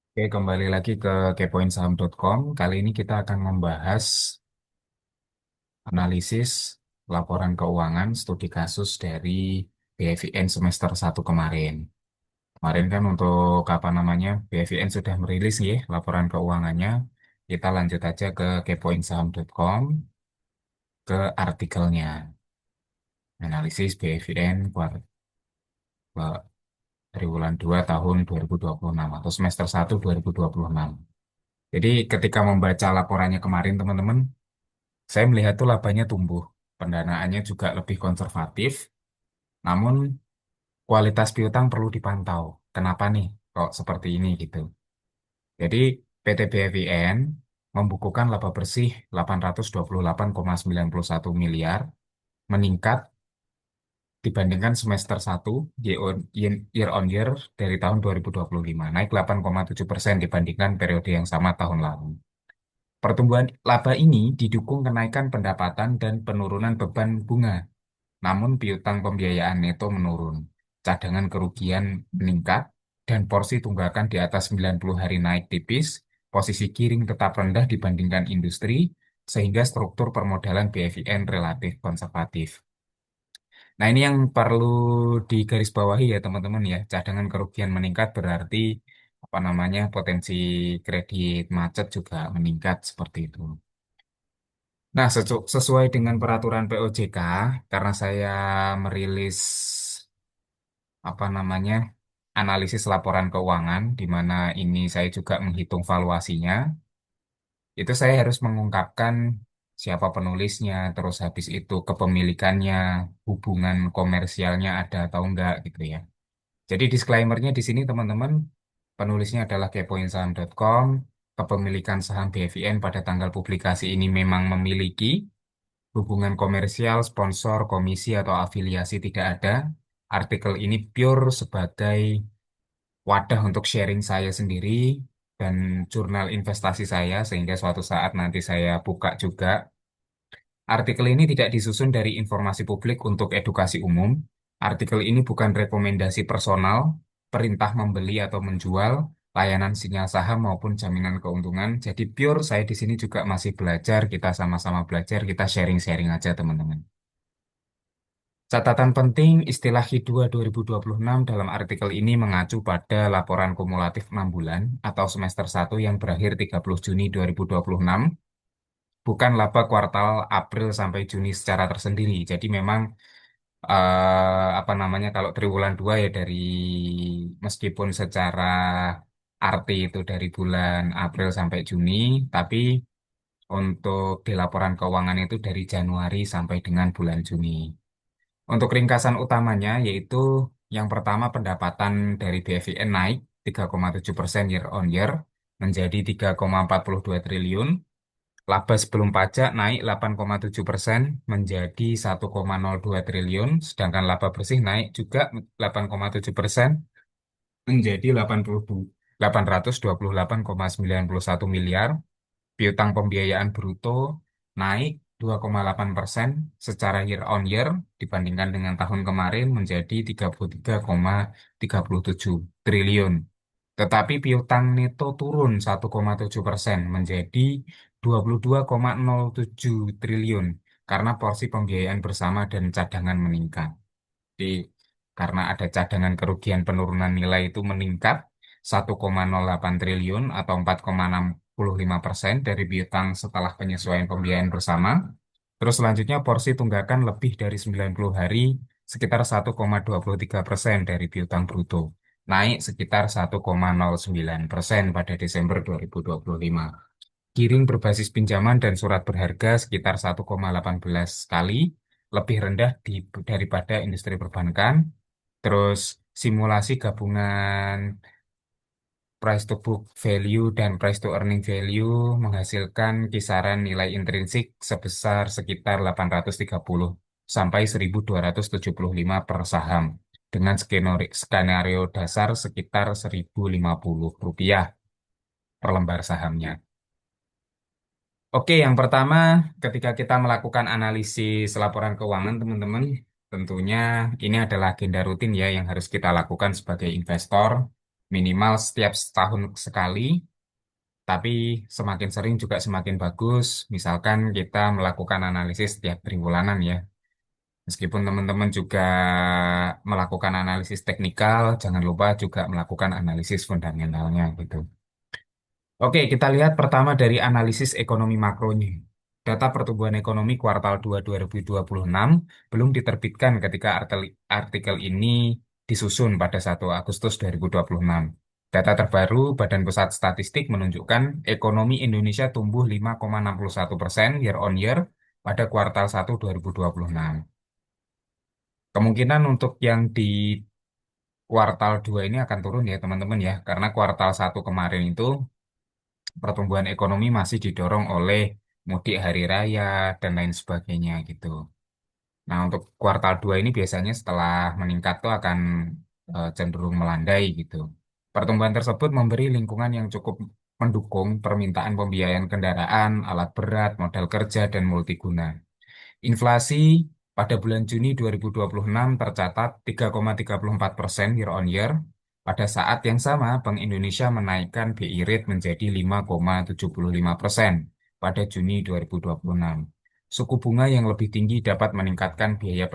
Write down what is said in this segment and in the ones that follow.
Oke, kembali lagi ke kepoinsaham.com. Kali ini kita akan membahas analisis laporan keuangan studi kasus dari BFIN semester 1 kemarin. Kemarin kan untuk apa namanya, BFIN sudah merilis ya laporan keuangannya. Kita lanjut aja ke kepoinsaham.com ke artikelnya. Analisis BFIN triwulan 2 tahun 2026 atau semester 1 2026. Jadi ketika membaca laporannya kemarin teman-teman, saya melihat tuh labanya tumbuh, pendanaannya juga lebih konservatif, namun kualitas piutang perlu dipantau. Kenapa nih kok seperti ini gitu? Jadi PT BFIN membukukan laba bersih 828,91 miliar, meningkat dibandingkan semester 1 year on year dari tahun 2025, naik 8,7% dibandingkan periode yang sama tahun lalu. Pertumbuhan laba ini didukung kenaikan pendapatan dan penurunan beban bunga. Namun piutang pembiayaan neto menurun, cadangan kerugian meningkat, dan porsi tunggakan di atas 90 hari naik tipis, posisi gearing tetap rendah dibandingkan industri, sehingga struktur permodalan BFIN relatif konservatif. Nah, ini yang perlu digarisbawahi ya teman-teman ya, cadangan kerugian meningkat berarti apa namanya potensi kredit macet juga meningkat seperti itu. Nah, sesuai dengan peraturan POJK, karena saya merilis apa namanya analisis laporan keuangan, di mana ini saya juga menghitung valuasinya, itu saya harus mengungkapkan siapa penulisnya, terus habis itu kepemilikannya, hubungan komersialnya ada atau enggak gitu ya. Jadi disclaimer-nya di sini teman-teman, penulisnya adalah kepoinsaham.com, kepemilikan saham BFIN pada tanggal publikasi ini memang memiliki. Hubungan komersial, sponsor, komisi, atau afiliasi tidak ada. Artikel ini pure sebagai wadah untuk sharing saya sendiri dan jurnal investasi saya, sehingga suatu saat nanti saya buka juga. Artikel ini tidak disusun dari informasi publik untuk edukasi umum. Artikel ini bukan rekomendasi personal, perintah membeli atau menjual, layanan sinyal saham maupun jaminan keuntungan. Jadi pure saya di sini juga masih belajar, kita sama-sama belajar, kita sharing-sharing aja teman-teman. Catatan penting, istilah H2 2026 dalam artikel ini mengacu pada laporan kumulatif 6 bulan atau semester 1 yang berakhir 30 Juni 2026, bukan laba kuartal April sampai Juni secara tersendiri. Jadi memang apa namanya kalau triwulan 2 ya dari meskipun secara arti itu dari bulan April sampai Juni, tapi untuk di laporan keuangan itu dari Januari sampai dengan bulan Juni. Untuk ringkasan utamanya yaitu yang pertama pendapatan dari BFIN naik 3,7% year on year menjadi 3,42 triliun. Laba sebelum pajak naik 8,7% menjadi 1,02 triliun. Sedangkan laba bersih naik juga 8,7% menjadi 828,91 miliar. Piutang pembiayaan bruto naik 2,8% secara year on year dibandingkan dengan tahun kemarin menjadi 33,37 triliun. Tetapi piutang neto turun 1,7% menjadi 22,07 triliun karena porsi pembiayaan bersama dan cadangan meningkat. Jadi, karena ada cadangan kerugian penurunan nilai itu meningkat 1,08 triliun atau 4,65% dari piutang setelah penyesuaian pembiayaan bersama. Terus selanjutnya porsi tunggakan lebih dari 90 hari sekitar 1,23% dari piutang bruto. Naik sekitar 1,09% pada Desember 2025. Giring berbasis pinjaman dan surat berharga sekitar 1,18 kali lebih rendah daripada industri perbankan. Terus simulasi gabungan price to book value dan price to earning value menghasilkan kisaran nilai intrinsik sebesar sekitar 830 sampai 1.275 per saham dengan skenario dasar sekitar 1.050 rupiah per lembar sahamnya. Oke, yang pertama, ketika kita melakukan analisis laporan keuangan, teman-teman, tentunya ini adalah agenda rutin ya yang harus kita lakukan sebagai investor. Minimal setiap setahun sekali, tapi semakin sering juga semakin bagus. Misalkan kita melakukan analisis setiap triwulanan ya. Meskipun teman-teman juga melakukan analisis teknikal, jangan lupa juga melakukan analisis fundamentalnya gitu. Oke, kita lihat pertama dari analisis ekonomi makronya. Data pertumbuhan ekonomi kuartal 2 2026 belum diterbitkan ketika artikel ini disusun pada 1 Agustus 2026. Data terbaru Badan Pusat Statistik menunjukkan ekonomi Indonesia tumbuh 5,61% year on year pada kuartal 1 2026. Kemungkinan untuk yang di kuartal 2 ini akan turun ya teman-teman ya, karena kuartal 1 kemarin itu pertumbuhan ekonomi masih didorong oleh mudik hari raya dan lain sebagainya gitu. Nah, untuk kuartal 2 ini biasanya setelah meningkat tuh akan cenderung melandai gitu. Pertumbuhan tersebut memberi lingkungan yang cukup mendukung permintaan pembiayaan kendaraan, alat berat, modal kerja, dan multiguna. Inflasi pada bulan Juni 2026 tercatat 3,34% year on year. Pada saat yang sama, Bank Indonesia menaikkan BI rate menjadi 5,75% pada Juni 2026. Suku bunga yang lebih tinggi dapat meningkatkan biaya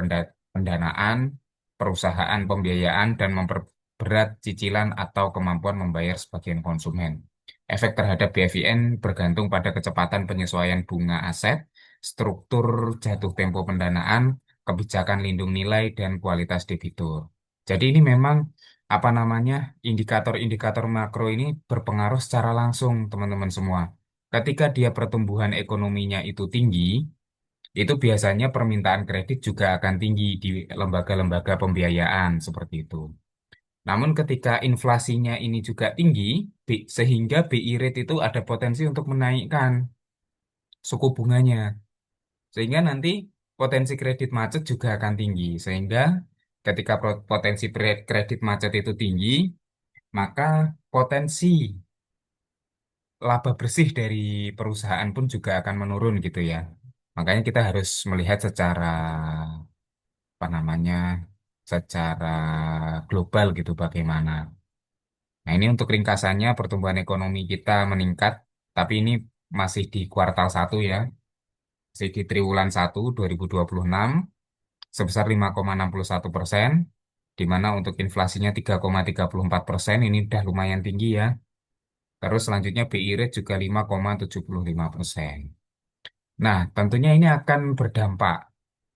pendanaan, perusahaan pembiayaan, dan memperberat cicilan atau kemampuan membayar sebagian konsumen. Efek terhadap BFIN bergantung pada kecepatan penyesuaian bunga aset, struktur jatuh tempo pendanaan, kebijakan lindung nilai, dan kualitas debitur. Jadi ini memang apa namanya indikator-indikator makro ini berpengaruh secara langsung teman-teman semua. Ketika dia pertumbuhan ekonominya itu tinggi, itu biasanya permintaan kredit juga akan tinggi di lembaga-lembaga pembiayaan seperti itu. Namun ketika inflasinya ini juga tinggi, sehingga BI rate itu ada potensi untuk menaikkan suku bunganya. Sehingga nanti potensi kredit macet juga akan tinggi. Sehingga ketika potensi kredit macet itu tinggi, maka potensi laba bersih dari perusahaan pun juga akan menurun gitu ya. Makanya kita harus melihat secara apa namanya, secara global gitu bagaimana. Nah, ini untuk ringkasannya pertumbuhan ekonomi kita meningkat, tapi ini masih di kuartal 1 ya, masih di triwulan 1 2026 sebesar 5,61%, di mana untuk inflasinya 3,34%, ini udah lumayan tinggi ya. Terus selanjutnya BI rate juga 5,75%. Nah, tentunya ini akan berdampak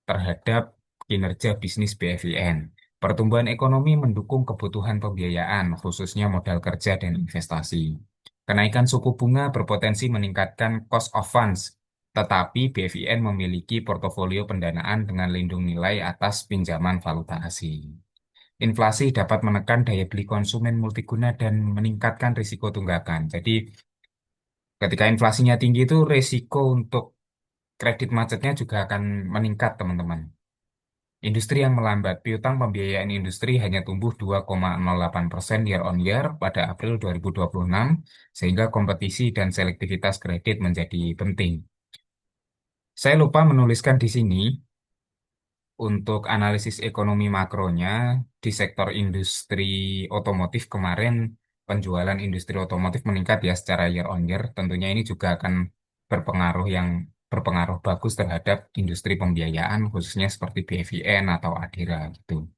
terhadap kinerja bisnis BFIN. Pertumbuhan ekonomi mendukung kebutuhan pembiayaan, khususnya modal kerja dan investasi. Kenaikan suku bunga berpotensi meningkatkan cost of funds, tetapi BFIN memiliki portofolio pendanaan dengan lindung nilai atas pinjaman valuta asing. Inflasi dapat menekan daya beli konsumen multiguna dan meningkatkan risiko tunggakan. Jadi, ketika inflasinya tinggi itu risiko untuk kredit macetnya juga akan meningkat, teman-teman. Industri yang melambat, piutang pembiayaan industri hanya tumbuh 2,08% year on year pada April 2026, sehingga kompetisi dan selektivitas kredit menjadi penting. Saya lupa menuliskan di sini, untuk analisis ekonomi makronya di sektor industri otomotif kemarin, penjualan industri otomotif meningkat ya secara year on year. Tentunya ini juga akan berpengaruh bagus terhadap industri pembiayaan, khususnya seperti BVN atau Adira gitu.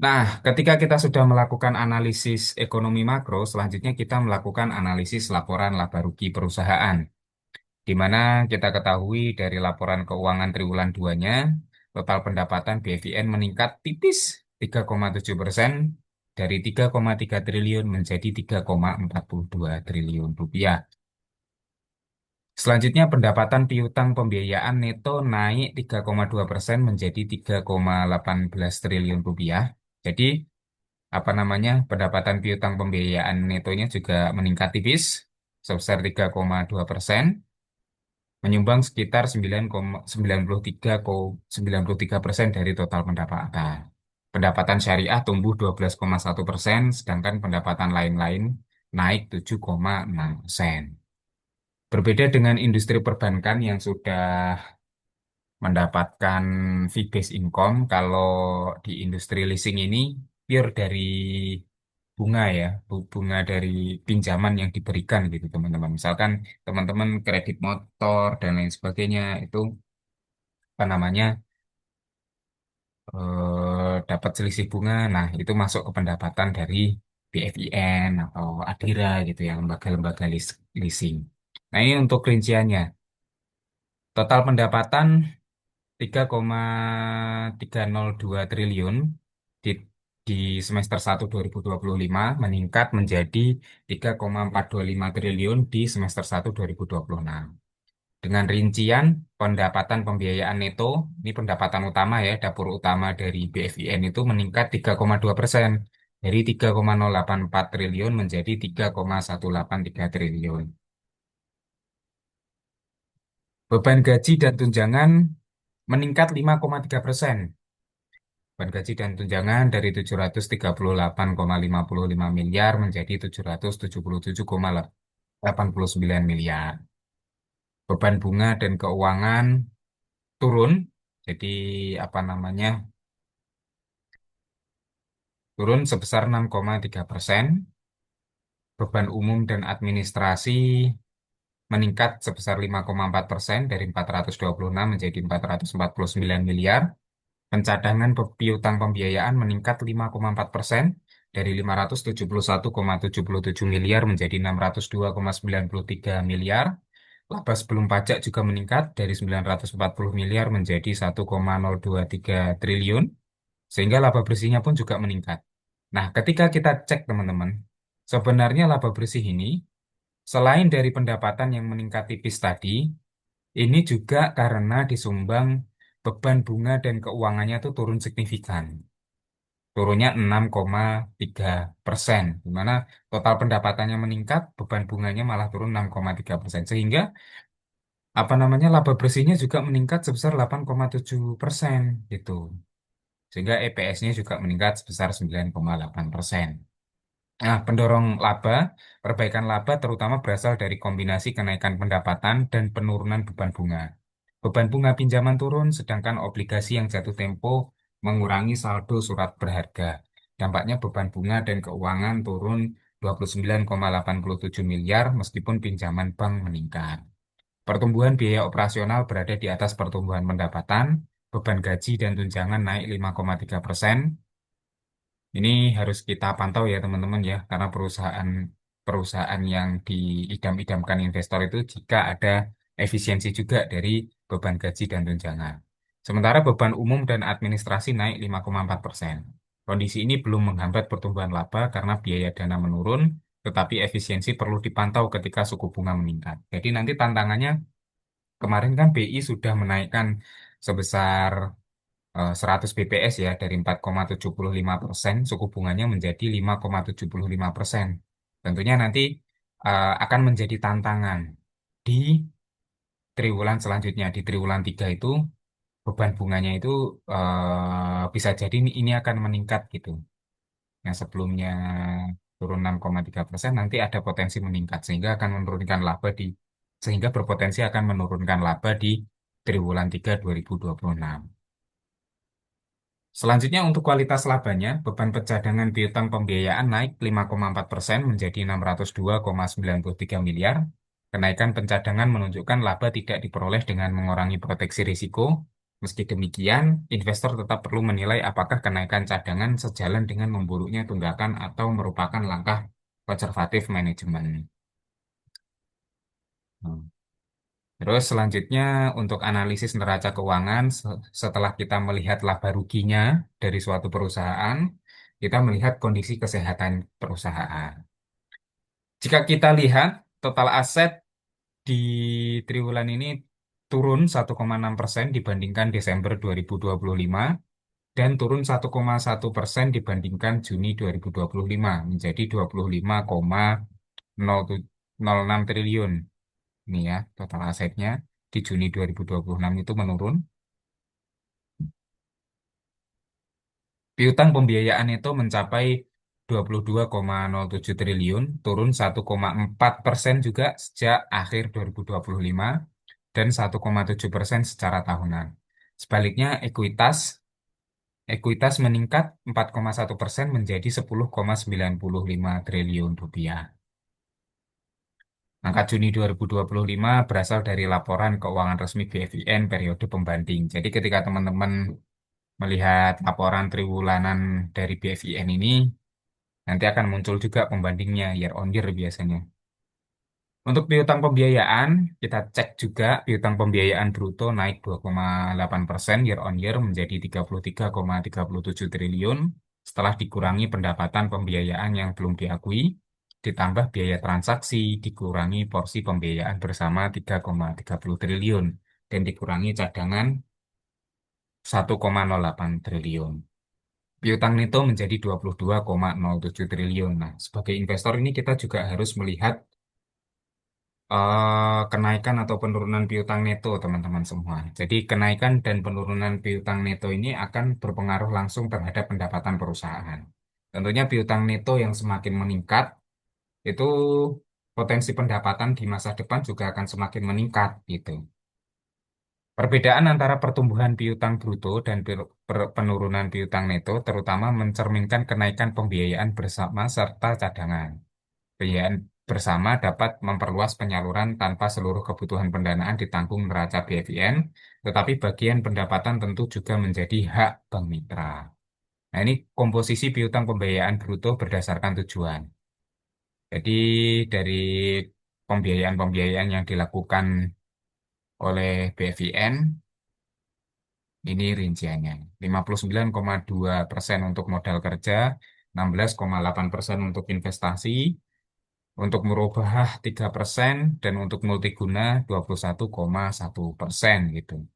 Nah, ketika kita sudah melakukan analisis ekonomi makro, selanjutnya kita melakukan analisis laporan laba rugi perusahaan, di mana kita ketahui dari laporan keuangan triwulan 2-nya, total pendapatan BFIN meningkat tipis 3,7% dari 3,3 triliun menjadi 3,42 triliun rupiah. Selanjutnya pendapatan piutang pembiayaan neto naik 3,2% menjadi 3,18 triliun rupiah. Jadi apa namanya pendapatan piutang pembiayaan netonya juga meningkat tipis sebesar 3,2%, menyumbang sekitar 9,93% dari total pendapatan. Pendapatan syariah tumbuh 12,1%, sedangkan pendapatan lain-lain naik 7,6%. Berbeda dengan industri perbankan yang sudah mendapatkan fee-based income, kalau di industri leasing ini pure dari bunga ya, bunga dari pinjaman yang diberikan gitu teman-teman. Misalkan teman-teman kredit motor dan lain sebagainya itu apa namanya dapat selisih bunga. Nah, itu masuk ke pendapatan dari BFIN atau Adira gitu ya, lembaga-lembaga leasing. Nah, ini untuk rinciannya. Total pendapatan 3,302 triliun di, di semester 1 2025 meningkat menjadi 3,425 triliun di semester 1 2026. Dengan rincian pendapatan pembiayaan neto, ini pendapatan utama ya, dapur utama dari BFIN itu meningkat 3,2% dari 3,084 triliun menjadi 3,183 triliun. Beban gaji dan tunjangan meningkat 5,3%. Beban gaji dan tunjangan dari 738,55 miliar menjadi 777,89 miliar. Beban bunga dan keuangan turun, jadi apa namanya, turun sebesar 6,3%. Beban umum dan administrasi meningkat sebesar 5,4% dari 426 menjadi 449 miliar. Pencadangan piutang pembiayaan meningkat 5,4% dari 571,77 miliar menjadi 602,93 miliar. Laba sebelum pajak juga meningkat dari 940 miliar menjadi 1,023 triliun, sehingga laba bersihnya pun juga meningkat. Nah, ketika kita cek teman-teman, sebenarnya laba bersih ini selain dari pendapatan yang meningkat tipis tadi, ini juga karena disumbang beban bunga dan keuangannya itu turun signifikan. Turunnya 6,3%, di mana total pendapatannya meningkat, beban bunganya malah turun 6,3%. Sehingga apa namanya laba bersihnya juga meningkat sebesar 8,7% gitu. Sehingga EPS-nya juga meningkat sebesar 9,8%. Nah, pendorong laba, perbaikan laba terutama berasal dari kombinasi kenaikan pendapatan dan penurunan beban bunga. Beban bunga pinjaman turun, sedangkan obligasi yang jatuh tempo mengurangi saldo surat berharga. Dampaknya beban bunga dan keuangan turun 29,87 miliar meskipun pinjaman bank meningkat. Pertumbuhan biaya operasional berada di atas pertumbuhan pendapatan, beban gaji dan tunjangan naik 5,3%. Ini harus kita pantau ya teman-teman ya, karena perusahaan yang diidam-idamkan investor itu jika ada efisiensi juga dari beban gaji dan tunjangan. Sementara beban umum dan administrasi naik 5,4%. Kondisi ini belum menghambat pertumbuhan laba karena biaya dana menurun, tetapi efisiensi perlu dipantau ketika suku bunga meningkat. Jadi nanti tantangannya kemarin kan BI sudah menaikkan sebesar 100 BPS ya dari 4,75% suku bunganya menjadi 5,75%. Tentunya nanti akan menjadi tantangan di triwulan selanjutnya. Di triwulan 3 itu beban bunganya itu bisa jadi ini akan meningkat gitu. Yang sebelumnya turun 6,3% nanti ada potensi meningkat sehingga akan menurunkan laba sehingga berpotensi akan menurunkan laba di triwulan 3 2026. Selanjutnya untuk kualitas labanya, beban pencadangan piutang pembiayaan naik 5,4% menjadi 602,93 miliar. Kenaikan pencadangan menunjukkan laba tidak diperoleh dengan mengurangi proteksi risiko. Meski demikian, investor tetap perlu menilai apakah kenaikan cadangan sejalan dengan memburuknya tunggakan atau merupakan langkah konservatif manajemen. Hmm. Terus selanjutnya untuk analisis neraca keuangan, setelah kita melihat laba ruginya dari suatu perusahaan, kita melihat kondisi kesehatan perusahaan. Jika kita lihat total aset di triwulan ini turun 1,6% dibandingkan Desember 2025 dan turun 1,1% dibandingkan Juni 2025 menjadi 25,06 triliun. Ini ya, total asetnya di Juni 2026 itu menurun. Piutang pembiayaan itu mencapai 22,07 triliun, turun 1,4% juga sejak akhir 2025 dan 1,7% secara tahunan. Sebaliknya, ekuitas Ekuitas meningkat 4,1% menjadi 10,95 triliun rupiah. Angka Juni 2025 berasal dari laporan keuangan resmi BFIN periode pembanding. Jadi ketika teman-teman melihat laporan triwulanan dari BFIN ini, nanti akan muncul juga pembandingnya year on year biasanya. Untuk piutang pembiayaan, kita cek juga piutang pembiayaan bruto naik 2,8% year on year menjadi 33,37 triliun setelah dikurangi pendapatan pembiayaan yang belum diakui, ditambah biaya transaksi, dikurangi porsi pembiayaan bersama 3,30 triliun, dan dikurangi cadangan 1,08 triliun. Piutang neto menjadi 22,07 triliun. Nah, sebagai investor ini kita juga harus melihat kenaikan atau penurunan piutang neto, teman-teman semua. Jadi, kenaikan dan penurunan piutang neto ini akan berpengaruh langsung terhadap pendapatan perusahaan. Tentunya piutang neto yang semakin meningkat, itu potensi pendapatan di masa depan juga akan semakin meningkat, gitu. Perbedaan antara pertumbuhan piutang bruto dan penurunan piutang neto terutama mencerminkan kenaikan pembiayaan bersama serta cadangan. Pembiayaan bersama dapat memperluas penyaluran tanpa seluruh kebutuhan pendanaan ditanggung neraca BFIN, tetapi bagian pendapatan tentu juga menjadi hak bank mitra. Nah, ini komposisi piutang pembiayaan bruto berdasarkan tujuan. Jadi dari pembiayaan-pembiayaan yang dilakukan oleh BFIN, ini rinciannya. 59,2% untuk modal kerja, 16,8% untuk investasi, untuk merubah 3% dan untuk multiguna 21,1% gitu.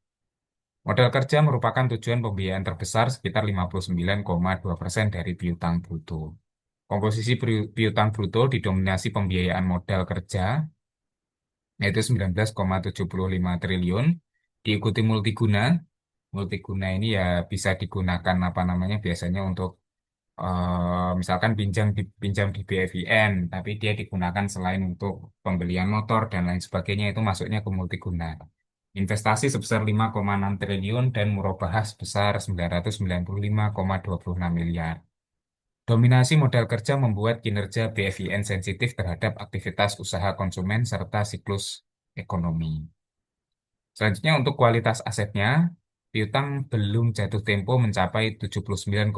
Modal kerja merupakan tujuan pembiayaan terbesar sekitar 59,2% dari piutang bruto. Komposisi piutang bruto didominasi pembiayaan modal kerja yaitu 19,75 triliun, diikuti multiguna. Multiguna ini ya bisa digunakan apa namanya biasanya untuk misalkan pinjam di BFIN, tapi dia digunakan selain untuk pembelian motor dan lain sebagainya itu masuknya ke multiguna. Investasi sebesar 5,6 triliun dan murabahah sebesar 995,26 miliar. Dominasi modal kerja membuat kinerja BFIN sensitif terhadap aktivitas usaha konsumen serta siklus ekonomi. Selanjutnya untuk kualitas asetnya, piutang belum jatuh tempo mencapai 79,72%,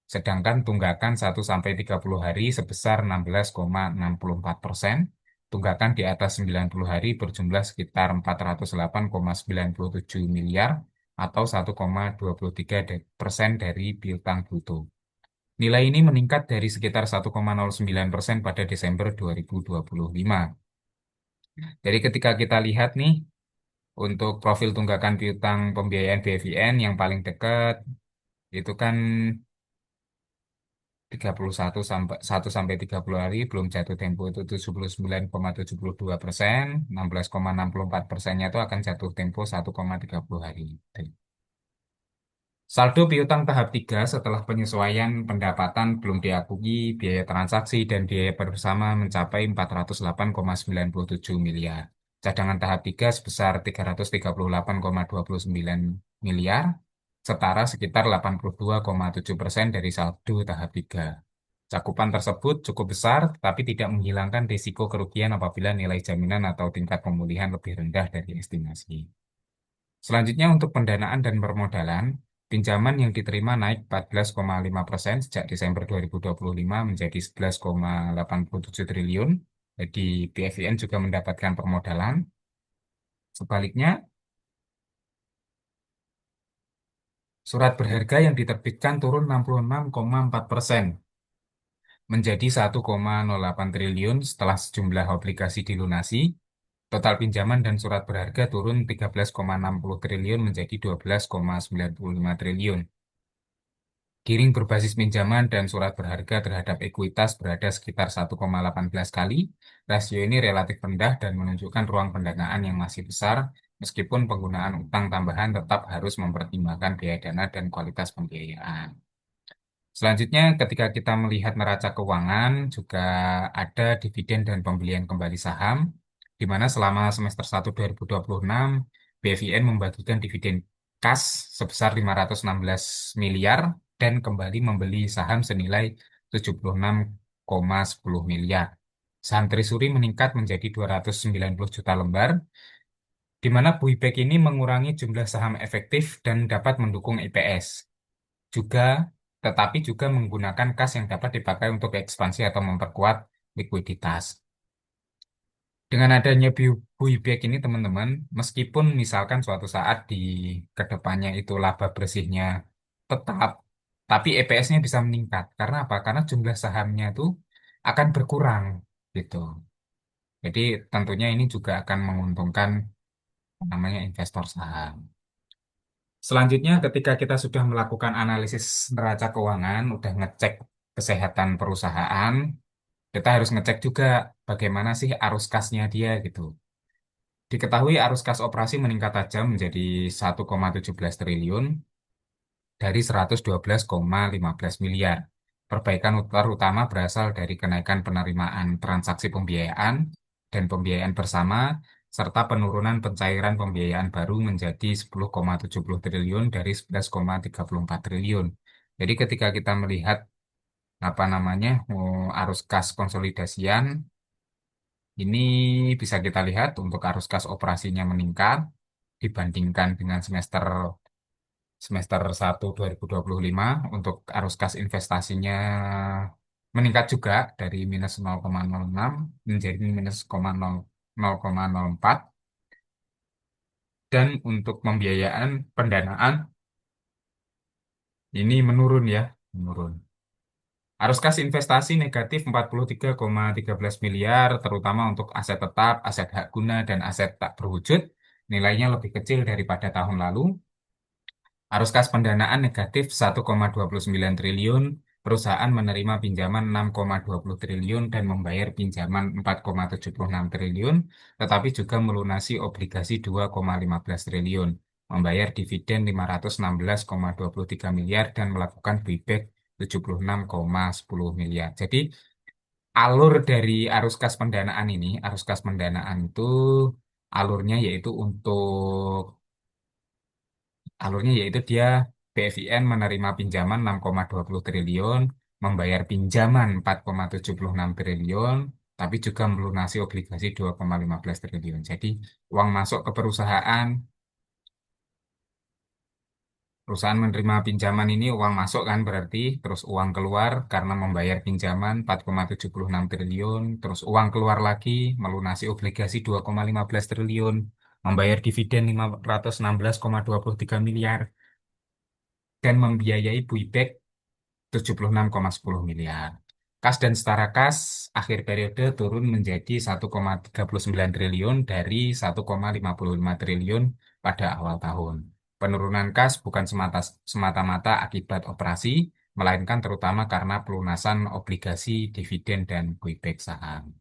sedangkan tunggakan 1-30 hari sebesar 16,64%, tunggakan di atas 90 hari berjumlah sekitar 408,97 miliar atau 1,23% dari piutang bruto. Nilai ini meningkat dari sekitar 1,09% pada Desember 2025. Jadi ketika kita lihat nih, untuk profil tunggakan piutang pembiayaan BFIN yang paling dekat itu kan 31 sampai 1 sampai 30 hari belum jatuh tempo itu 79,72%, 16,64%-nya itu akan jatuh tempo 1,30 hari. Saldo piutang tahap 3 setelah penyesuaian pendapatan belum diakui, biaya transaksi dan biaya bersama mencapai 408,97 miliar. Cadangan tahap 3 sebesar 338,29 miliar, setara sekitar 82,7% dari saldo tahap 3. Cakupan tersebut cukup besar, tapi tidak menghilangkan risiko kerugian apabila nilai jaminan atau tingkat pemulihan lebih rendah dari estimasi. Selanjutnya untuk pendanaan dan permodalan, pinjaman yang diterima naik 14,5% sejak Desember 2025 menjadi 11,87 triliun. Jadi BFIN juga mendapatkan permodalan. Sebaliknya, surat berharga yang diterbitkan turun 66,4% menjadi 1,08 triliun setelah sejumlah obligasi dilunasi. Total pinjaman dan surat berharga turun 13,60 triliun menjadi 12,95 triliun. Giring berbasis pinjaman dan surat berharga terhadap ekuitas berada sekitar 1,18 kali. Rasio ini relatif rendah dan menunjukkan ruang pendanaan yang masih besar, meskipun penggunaan utang tambahan tetap harus mempertimbangkan biaya dana dan kualitas pembiayaan. Selanjutnya, ketika kita melihat neraca keuangan, juga ada dividen dan pembelian kembali saham, di mana selama semester 1 2026, BFIN membagikan dividen kas sebesar 516 miliar dan kembali membeli saham senilai 76,10 miliar. Saham Treasury meningkat menjadi 290 juta lembar, di mana buyback ini mengurangi jumlah saham efektif dan dapat mendukung EPS. Juga, tetapi juga menggunakan kas yang dapat dipakai untuk ekspansi atau memperkuat likuiditas. Dengan adanya buyback ini teman-teman, meskipun misalkan suatu saat di kedepannya itu laba bersihnya tetap, tapi EPS-nya bisa meningkat. Karena apa? Karena jumlah sahamnya itu akan berkurang gitu. Jadi tentunya ini juga akan menguntungkan namanya investor saham. Selanjutnya, ketika kita sudah melakukan analisis neraca keuangan, udah ngecek kesehatan perusahaan, kita harus ngecek juga bagaimana sih arus kasnya dia gitu. Diketahui arus kas operasi meningkat tajam menjadi 1,17 triliun dari 112,15 miliar. Perbaikan terutama berasal dari kenaikan penerimaan transaksi pembiayaan dan pembiayaan bersama, serta penurunan pencairan pembiayaan baru menjadi 10,70 triliun dari 11,34 triliun. Jadi ketika kita melihat apa namanya arus kas konsolidasian, ini bisa kita lihat untuk arus kas operasinya meningkat dibandingkan dengan semester 1 2025 untuk arus kas investasinya meningkat juga dari minus 0,06 menjadi minus 0,04 dan untuk pembiayaan pendanaan ini menurun ya, menurun. Arus kas investasi negatif 43,13 miliar terutama untuk aset tetap, aset hak guna dan aset tak berwujud. Nilainya lebih kecil daripada tahun lalu. Arus kas pendanaan negatif 1,29 triliun, perusahaan menerima pinjaman 6,20 triliun dan membayar pinjaman 4,76 triliun, tetapi juga melunasi obligasi 2,15 triliun, membayar dividen 516,23 miliar dan melakukan buyback 76,10 miliar. Jadi alur dari arus kas pendanaan ini, arus kas pendanaan itu alurnya yaitu dia BFIN menerima pinjaman 6,20 triliun, membayar pinjaman 4,76 triliun, tapi juga melunasi obligasi 2,15 triliun. Jadi uang masuk ke perusahaan menerima pinjaman ini uang masuk kan berarti, terus uang keluar karena membayar pinjaman 4,76 triliun, terus uang keluar lagi melunasi obligasi 2,15 triliun, membayar dividen 516,23 miliar dan membiayai buyback 76,10 miliar. Kas dan setara kas akhir periode turun menjadi 1,39 triliun dari 1,55 triliun pada awal tahun. Penurunan kas bukan semata-mata akibat operasi, melainkan terutama karena pelunasan obligasi, dividen, dan buyback saham.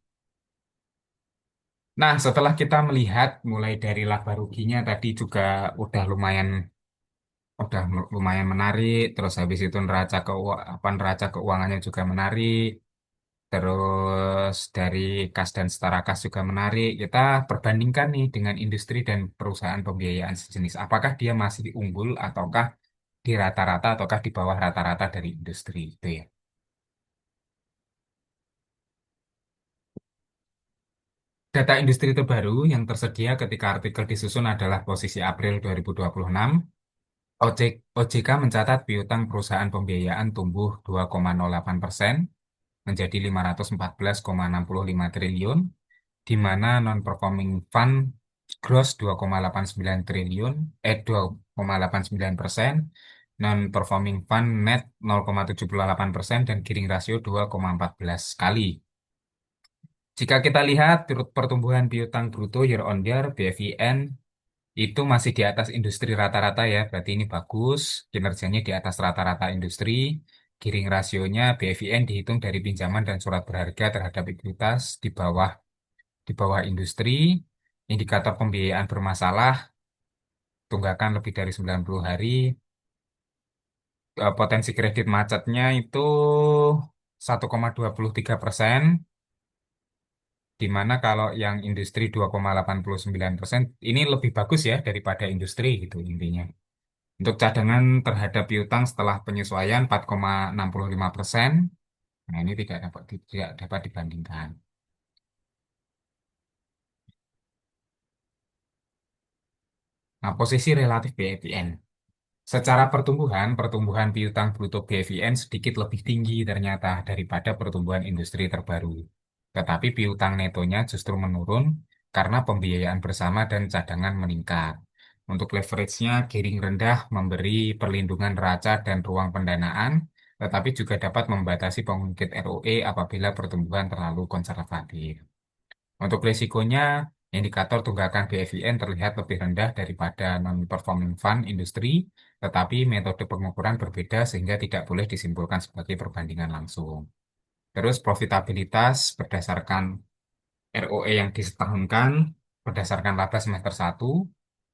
Nah, setelah kita melihat mulai dari laba ruginya tadi juga udah lumayan menarik, terus habis itu neraca keuangannya juga menarik, terus dari kas dan setara kas juga menarik. Kita perbandingkan nih dengan industri dan perusahaan pembiayaan sejenis. Apakah dia masih unggul ataukah di rata-rata ataukah di bawah rata-rata dari industri itu ya. Data industri terbaru yang tersedia ketika artikel disusun adalah posisi April 2026. OJK mencatat piutang perusahaan pembiayaan tumbuh 2,08% menjadi 514,65 triliun, di mana non-performing fund gross 2,89 triliun, 2,89%, non-performing fund net 0,78% dan gearing rasio 2,14 kali. Jika kita lihat pertumbuhan piutang bruto year on year BFIN itu masih di atas industri rata-rata ya, berarti ini bagus, kinerjanya di atas rata-rata industri, gearing rasionya BFIN dihitung dari pinjaman dan surat berharga terhadap ekuitas di bawah industri, indikator pembiayaan bermasalah, tunggakan lebih dari 90 hari, potensi kredit macetnya itu 1,23%, di mana kalau yang industri 2,89%, ini lebih bagus ya daripada industri gitu intinya. Untuk cadangan terhadap piutang setelah penyesuaian 4,65%. Nah, ini tidak dapat dibandingkan. Nah, posisi relatif BFIN. Secara pertumbuhan, pertumbuhan piutang bruto BFIN sedikit lebih tinggi ternyata daripada pertumbuhan industri terbaru. Tetapi piutang netonya justru menurun karena pembiayaan bersama dan cadangan meningkat. Untuk leverage-nya, gearing rendah memberi perlindungan neraca dan ruang pendanaan, tetapi juga dapat membatasi pengungkit ROE apabila pertumbuhan terlalu konservatif. Untuk risikonya, indikator tunggakan BFIN terlihat lebih rendah daripada non-performing fund industri, tetapi metode pengukuran berbeda sehingga tidak boleh disimpulkan sebagai perbandingan langsung. Terus profitabilitas berdasarkan ROE yang disetahunkan berdasarkan laba semester 1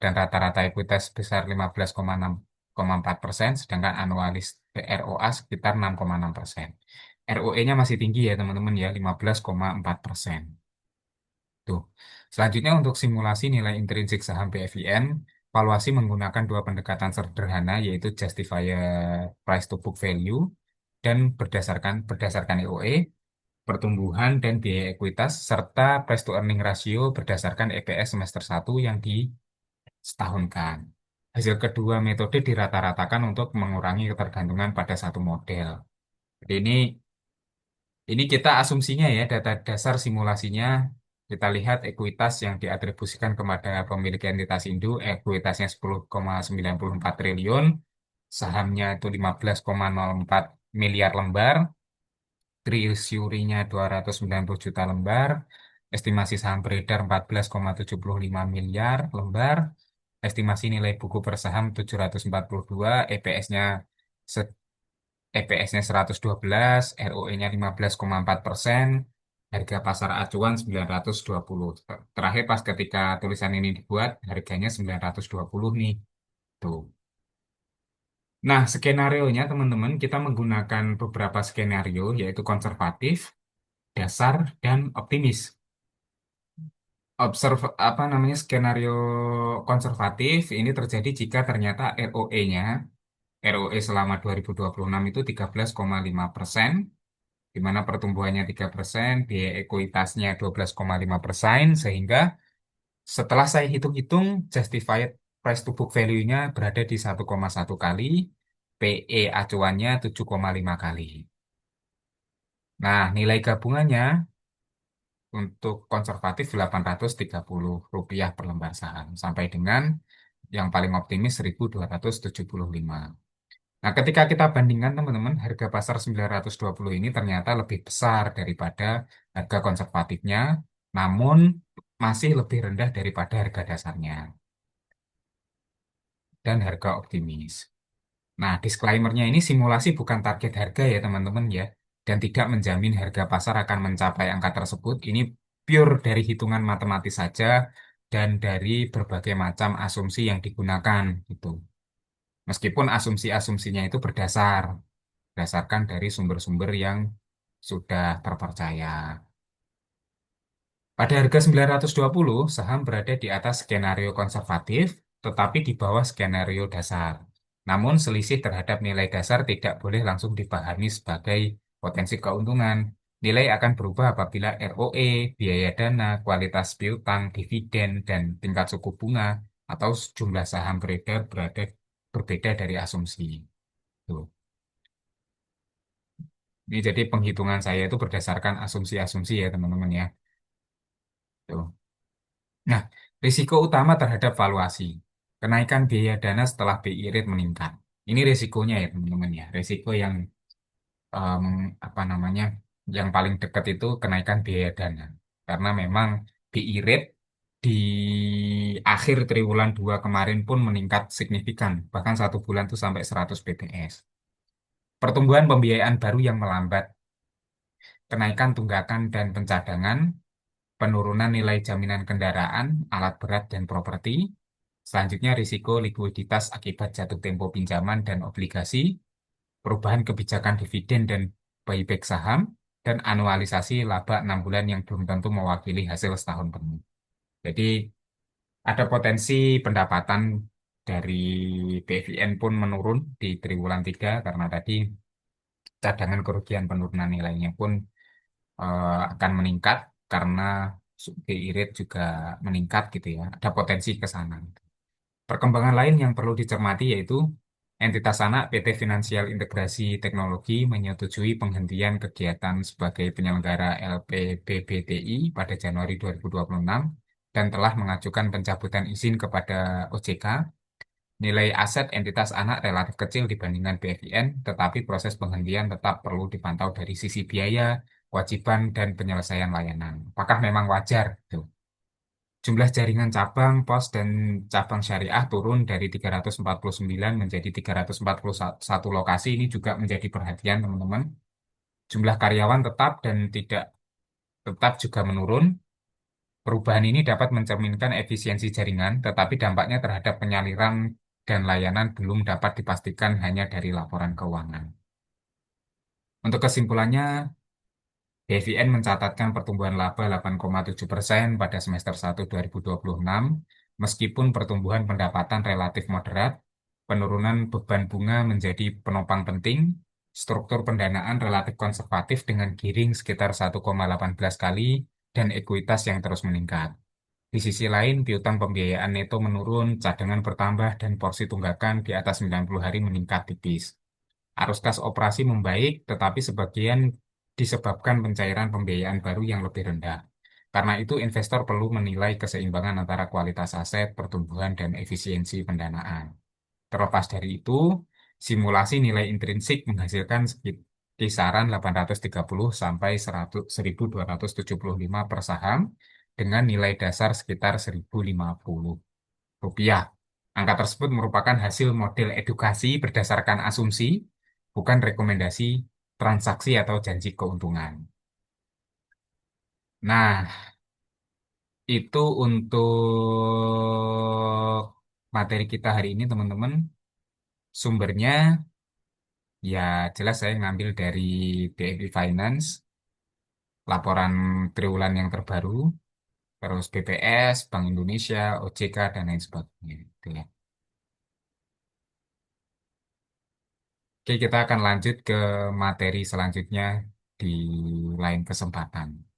dan rata-rata ekuitas sebesar 15,6,4%, sedangkan anualis ROA sekitar 6,6%. ROE-nya masih tinggi ya teman-teman ya, 15,4%. Tuh. Selanjutnya untuk simulasi nilai intrinsik saham BFIN, valuasi menggunakan dua pendekatan sederhana yaitu justifier price to book value dan berdasarkan EOE, pertumbuhan dan biaya ekuitas serta price to earning ratio berdasarkan EPS semester 1 yang disetahunkan. Hasil kedua metode dirata-ratakan untuk mengurangi ketergantungan pada satu model. Jadi ini kita asumsinya ya, data dasar simulasinya, kita lihat ekuitas yang diatribusikan kepada pemilik entitas induk, ekuitasnya 10,94 triliun, sahamnya itu 15,04 miliar lembar, treasury-nya 290 juta lembar, estimasi saham beredar 14,75 miliar lembar, estimasi nilai buku per saham 742, EPS-nya TPS-nya 112, ROE-nya 15,4%, harga pasar acuan 920. Terakhir pas ketika tulisan ini dibuat, harganya 920 nih. Tuh. Nah, skenario-nya teman-teman, kita menggunakan beberapa skenario, yaitu konservatif, dasar, dan optimis. Apa namanya skenario konservatif ini terjadi jika ternyata ROE selama 2026 itu 13,5%, di mana pertumbuhannya 3%, biaya ekuitasnya 12,5%, sehingga setelah saya hitung-hitung, justified price to book value-nya berada di 1,1 kali, PE acuannya 7,5 kali. Nah, nilai gabungannya untuk konservatif Rp830 per lembar saham, sampai dengan yang paling optimis 1.275. Nah, ketika kita bandingkan teman-teman, harga pasar 920 ini ternyata lebih besar daripada harga konservatifnya, namun masih lebih rendah daripada harga dasarnya dan harga optimis. Nah, disclaimer-nya ini simulasi bukan target harga ya teman-teman ya, dan tidak menjamin harga pasar akan mencapai angka tersebut. Ini pure dari hitungan matematis saja dan dari berbagai macam asumsi yang digunakan gitu. Meskipun asumsi-asumsinya itu berdasarkan dari sumber-sumber yang sudah terpercaya. Pada harga 920, saham berada di atas skenario konservatif, tetapi di bawah skenario dasar. Namun selisih terhadap nilai dasar tidak boleh langsung dipahami sebagai potensi keuntungan. Nilai akan berubah apabila ROE, biaya dana, kualitas piutang, dividen, dan tingkat suku bunga atau jumlah saham beredar berbeda dari asumsi. Tuh. Ini jadi penghitungan saya itu berdasarkan asumsi-asumsi ya teman-teman ya. Tuh. Nah, risiko utama terhadap valuasi. Kenaikan biaya dana setelah BI rate meningkat. Ini risikonya ya teman-teman ya. Risiko yang em, apa namanya yang paling dekat itu kenaikan biaya dana. Karena memang BI rate di akhir triwulan 2 kemarin pun meningkat signifikan. Bahkan satu bulan itu sampai 100 bps. Pertumbuhan pembiayaan baru yang melambat. Kenaikan tunggakan dan pencadangan, penurunan nilai jaminan kendaraan, alat berat, dan properti. Selanjutnya, risiko likuiditas akibat jatuh tempo pinjaman dan obligasi, perubahan kebijakan dividen dan buyback saham, dan anualisasi laba 6 bulan yang belum tentu mewakili hasil setahun penuh. Jadi, ada potensi pendapatan dari BVN pun menurun di triwulan 3 karena tadi cadangan kerugian penurunan nilainya pun akan meningkat karena BI rate juga meningkat gitu ya. Ada potensi ke sana. Perkembangan lain yang perlu dicermati yaitu entitas anak PT Finansial Integrasi Teknologi menyetujui penghentian kegiatan sebagai penyelenggara LPBBTI pada Januari 2026 dan telah mengajukan pencabutan izin kepada OJK. Nilai aset entitas anak relatif kecil dibandingkan BFIN, tetapi proses penghentian tetap perlu dipantau dari sisi biaya, kewajiban, dan penyelesaian layanan. Apakah memang wajar? Tuh. Jumlah jaringan cabang, pos, dan cabang syariah turun dari 349 menjadi 341 lokasi. Ini juga menjadi perhatian teman-teman. Jumlah karyawan tetap dan tidak tetap juga menurun. Perubahan ini dapat mencerminkan efisiensi jaringan, tetapi dampaknya terhadap penyaliran dan layanan belum dapat dipastikan hanya dari laporan keuangan. Untuk kesimpulannya, BVN mencatatkan pertumbuhan laba 8,7% pada semester 1 2026, meskipun pertumbuhan pendapatan relatif moderat, penurunan beban bunga menjadi penopang penting, struktur pendanaan relatif konservatif dengan gearing sekitar 1,18 kali, dan ekuitas yang terus meningkat. Di sisi lain, piutang pembiayaan neto menurun, cadangan bertambah, dan porsi tunggakan di atas 90 hari meningkat tipis. Arus kas operasi membaik, tetapi sebagian disebabkan pencairan pembiayaan baru yang lebih rendah. Karena itu, investor perlu menilai keseimbangan antara kualitas aset, pertumbuhan, dan efisiensi pendanaan. Terlepas dari itu, simulasi nilai intrinsik menghasilkan kisaran 830 sampai 100 1.275 per saham dengan nilai dasar sekitar 1.050 rupiah. Angka tersebut merupakan hasil model edukasi berdasarkan asumsi, bukan rekomendasi transaksi atau janji keuntungan. Nah, itu untuk materi kita hari ini, teman-teman. Sumbernya, ya jelas saya ngambil dari BRI Finance, laporan triwulan yang terbaru, terus BPS, Bank Indonesia, OJK, dan lain sebagainya. Gitu ya. Oke, kita akan lanjut ke materi selanjutnya di lain kesempatan.